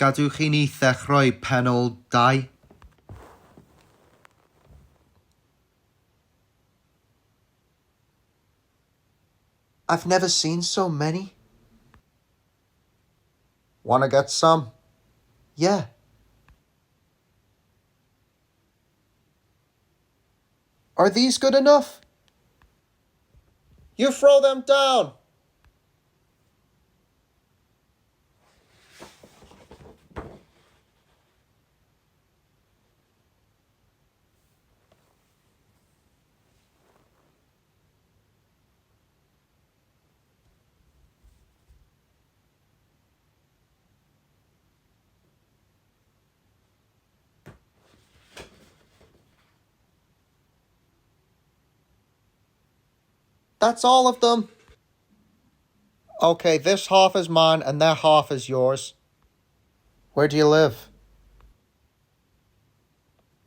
Gadwch i ni ddechrau pennod 2. I've never seen so many. Wanna get some? Yeah. Are these good enough? You throw them down! That's all of them. Okay, this half is mine and that half is yours. Where do you live?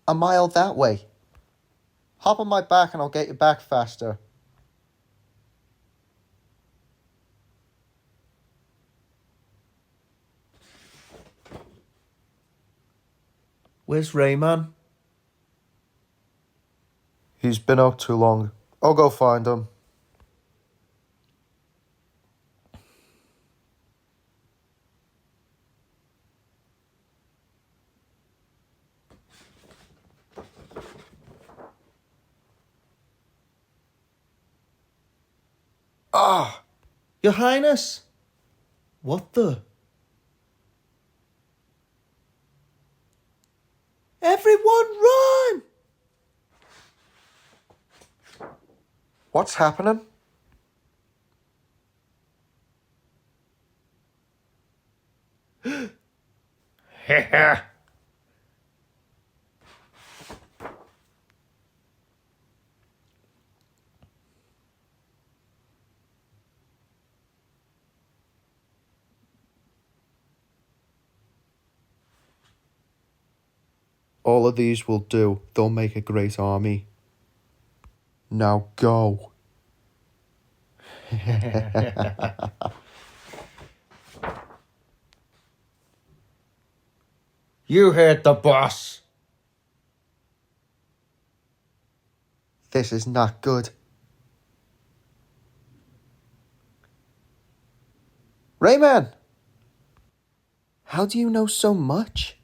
A mile that way. Hop on my back and I'll get you back faster. Where's Rayman? He's been out too long. I'll go find him. Ah! Your Highness! What the? Everyone run! What's happening? All of these will do. They'll make a great army. Now go. You heard the boss. This is not good. Rayman! How do you know so much?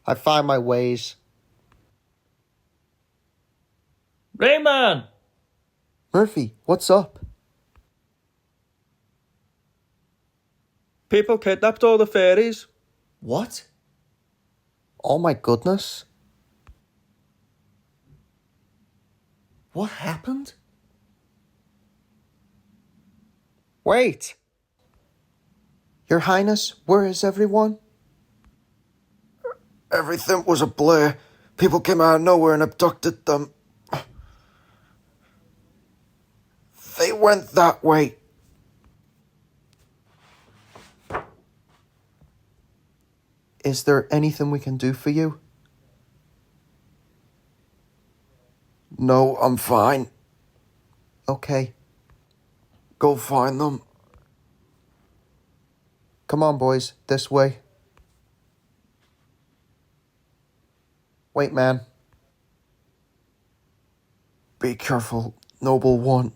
I find my ways. Rayman! Murphy, what's up? People kidnapped all the fairies. What? Oh my goodness. What happened? Wait! Your Highness, where is everyone? Everything was a blur. People came out of nowhere and abducted them. They went that way. Is there anything we can do for you? No, I'm fine. Okay. Go find them. Come on, boys. This way. Wait, man. Be careful, noble one.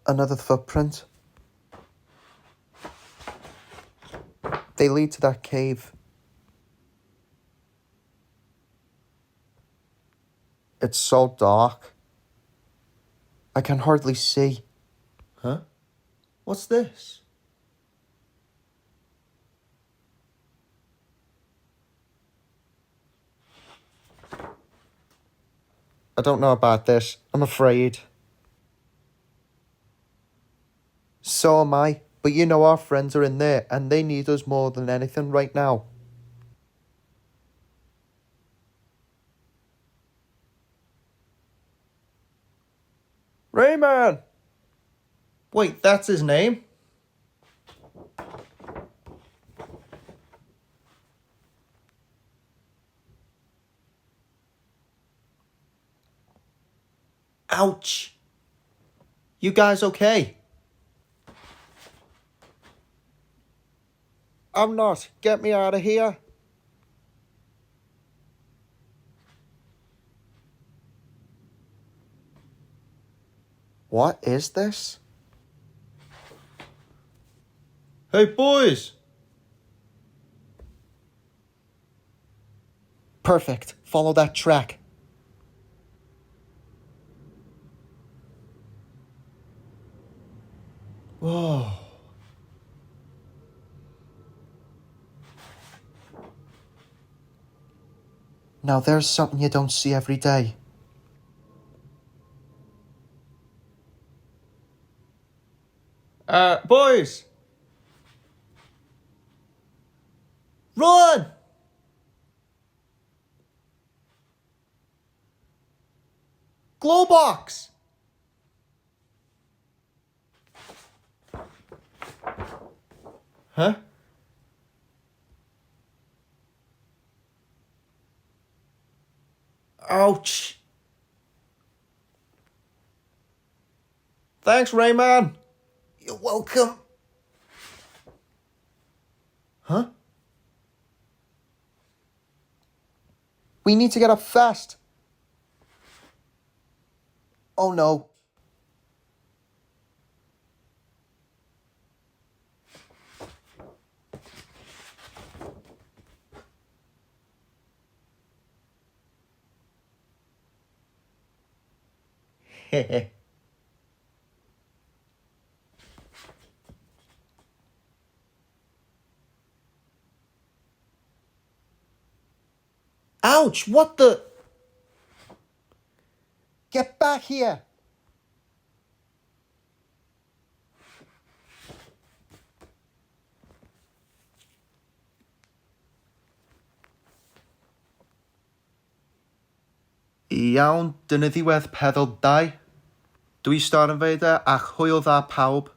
Another footprint. They lead to that cave. It's so dark. I can hardly see. Huh? What's this? I don't know about this. I'm afraid. So am I. But you know our friends are in there and they need us more than anything right now. Rayman! Wait, that's his name? Ouch! You guys okay? I'm not. Get me out of here. What is this? Hey, boys! Perfect. Follow that track. Whoa. Now there's something you don't see every day. Boys! Run! Glow box! Huh? Ouch! Thanks, Rayman! You're welcome. Huh? We need to get up fast. Oh no. Hehe. Ouch! What the? Get back here! Iawn, dyna ddiwedd peddol 2. Dwi Star yn feida, ac hwyl dda pawb.